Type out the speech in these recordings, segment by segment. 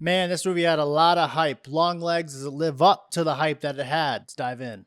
Man, this movie had a lot of hype. Longlegs, does it live up to the hype that it had? Let's dive in.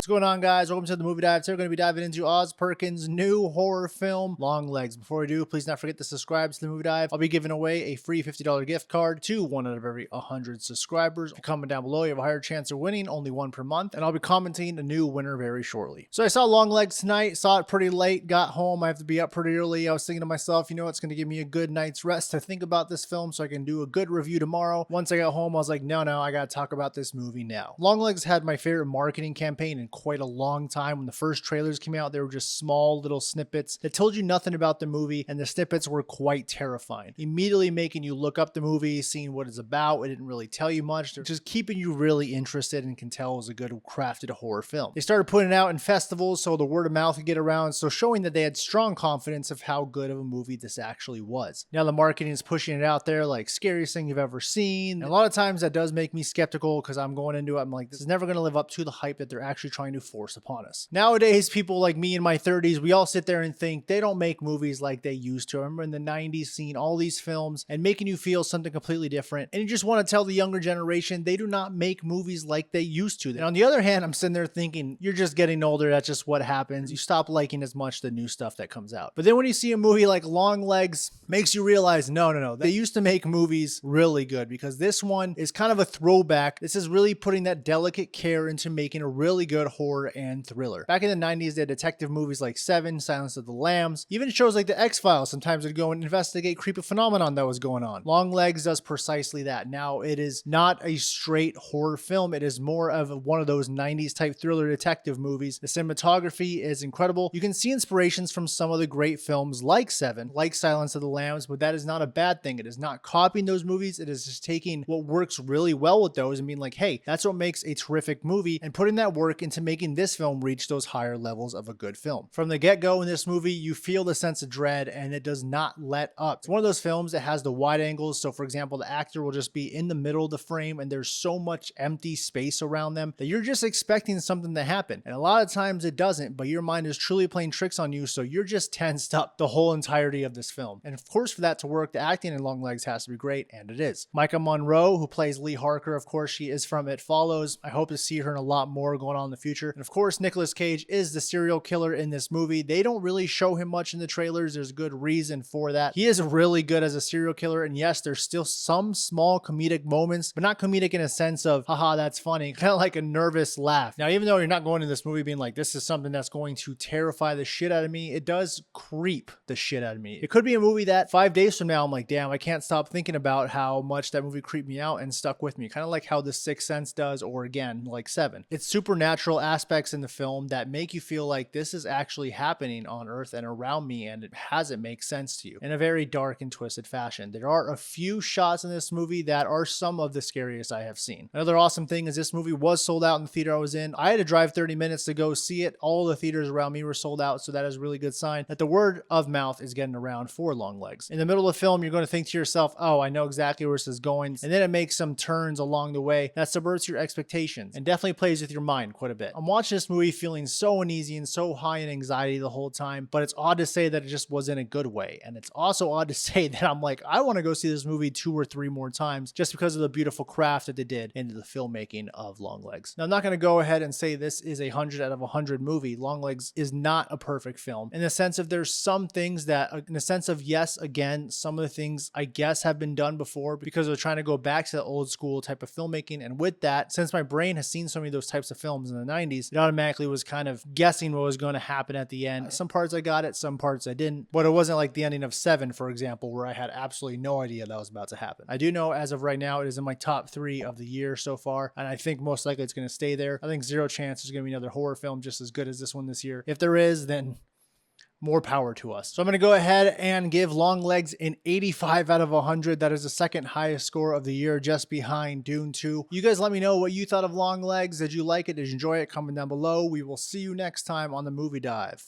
What's going on, guys? Welcome to the Movie Dive. Today we're going to be diving into Perkins' new horror film, Longlegs. Before we do, please not forget to subscribe to the Movie Dive. I'll be giving away a free $50 gift card to one out of every 100 subscribers. If you comment down below, you have a higher chance of winning, only one per month, and I'll be commenting a new winner very shortly. So I saw Longlegs tonight, saw it pretty late, got home. I have to be up pretty early. I was thinking to myself, you know, it's going to give me a good night's rest to think about this film so I can do a good review tomorrow. Once I got home, I was like, no, I got to talk about this movie now. Longlegs had my favorite marketing campaign in quite a long time. When the first trailers came out, they were just small little snippets that told you nothing about the movie, and the snippets were quite terrifying, immediately making you look up the movie, seeing what it's about. It didn't really tell you much. They're just keeping you really interested and can tell it was a good crafted horror film. They started putting it out in festivals so the word of mouth could get around, so showing that they had strong confidence of how good of a movie this actually was. Now the marketing is pushing it out there like scariest thing you've ever seen, and a lot of times that does make me skeptical because I'm going into it, I'm like, this is never going to live up to the hype that they're actually trying to force upon us. Nowadays, people like me in my 30s, we all sit there and think they don't make movies like they used to. I remember in the 90s seeing all these films and making you feel something completely different. And you just want to tell the younger generation they do not make movies like they used to. And on the other hand, I'm sitting there thinking, you're just getting older. That's just what happens. You stop liking as much the new stuff that comes out. But then when you see a movie like Longlegs, makes you realize, no. They used to make movies really good because this one is kind of a throwback. This is really putting that delicate care into making a really good horror and thriller. Back in the 90s, they had detective movies like Seven, Silence of the Lambs, even shows like The X-Files. Sometimes they'd go and investigate creepy phenomenon that was going on. Longlegs does precisely that. Now, it is not a straight horror film. It is more of one of those 90s type thriller detective movies. The cinematography is incredible. You can see inspirations from some of the great films like Seven, like Silence of the Lambs, but that is not a bad thing. It is not copying those movies. It is just taking what works really well with those and being like, hey, that's what makes a terrific movie, and putting that work into making this film reach those higher levels of a good film. From the get-go in this movie, you feel the sense of dread and it does not let up. It's one of those films that has the wide angles. So for example, the actor will just be in the middle of the frame and there's so much empty space around them that you're just expecting something to happen. And a lot of times it doesn't, but your mind is truly playing tricks on you. So you're just tensed up the whole entirety of this film. And of course, for that to work, the acting in Longlegs has to be great, and it is. Maika Monroe, who plays Lee Harker, of course, she is from It Follows. I hope to see her in a lot more going on in the future. And of course, Nicolas Cage is the serial killer in this movie. They don't really show him much in the trailers. There's good reason for that. He is really good as a serial killer, and yes, there's still some small comedic moments, but not comedic in a sense of, haha, that's funny, kind of like a nervous laugh. Now, even though you're not going to this movie being like, this is something that's going to terrify the shit out of me, it does creep the shit out of me. It could be a movie that 5 days from now, I'm like, damn, I can't stop thinking about how much that movie creeped me out and stuck with me. Kind of like how The Sixth Sense does, or again, like Seven. It's supernatural aspects in the film that make you feel like this is actually happening on Earth and around me, and it hasn't make sense to you in a very dark and twisted fashion. There are a few shots in this movie that are some of the scariest I have seen. Another awesome thing is this movie was sold out in the theater I was in. I had to drive 30 minutes to go see it. All the theaters around me were sold out, so that is a really good sign that the word of mouth is getting around for Longlegs. In the middle of the film, you're going to think to yourself, oh, I know exactly where this is going, and then it makes some turns along the way that subverts your expectations and definitely plays with your mind quite a bit. I'm watching this movie feeling so uneasy and so high in anxiety the whole time, but it's odd to say that it just was in a good way. And it's also odd to say that I'm like, I want to go see this movie 2 or 3 more times just because of the beautiful craft that they did into the filmmaking of Longlegs. Now, I'm not going to go ahead and say this is a 100 out of 100 movie. Longlegs is not a perfect film in the sense of there's some things that, in the sense of, yes, again, some of the things I guess have been done before because they're trying to go back to the old school type of filmmaking. And with that, since my brain has seen so many of those types of films in the 90s, it automatically was kind of guessing what was going to happen at the end. Some parts I got it, some parts I didn't, but it wasn't like the ending of Seven, for example, where I had absolutely no idea that was about to happen. I do know as of right now, it is in my top 3 of the year so far, and I think most likely it's going to stay there. I think zero chance there's going to be another horror film just as good as this one this year. If there is, then more power to us. So I'm going to go ahead and give Longlegs an 85 out of 100. That is the second highest score of the year, just behind Dune 2. You guys let me know what you thought of Longlegs. Did you like it? Did you enjoy it? Comment down below. We will see you next time on the Movie Dive.